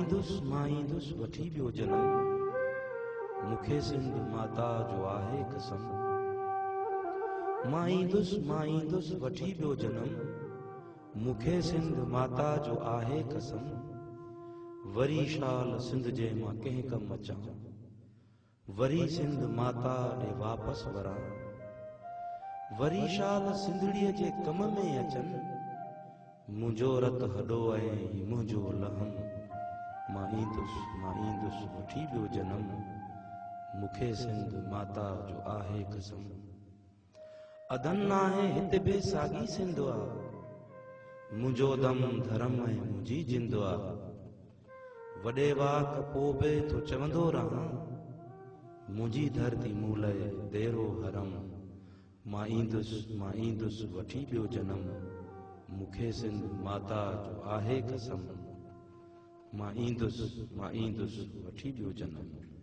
ईंदुसि वठी ॿियो जनम, मूंखे सिंध माता जो आहे कसम। मां ईंदुसि वठी ॿियो जनम, मूंखे सिंध माता जो आहे कसम। वरी शाल सिंध जे मां कंहिं कम अचां, वरी सिंध माता ॾे वापसि वरां। वरी शाल सिंधड़ीअ जे कम में अचनि, मुंहिंजो रत हॾो ऐं मुंहिंजो लहम। मां ईंदुसि वठी ॿियो जनम, मूंखे सिंध माता जो आहे कसम। अदन नाहे हिते बि साॻी सिंध आ, मुंहिंजो दम धर्म ऐं मुंहिंजी जिंद आ। वॾे वाक पोइ बि तो चवंदो रहां, मुंहिंजी धरती मूं लाइ देरो हरम। मां ईंदुसि वठी ॿियो जनम, मूंखे सिंध माता जो आहे कसम। मां ईंदुसि वठी ॿियो जनम।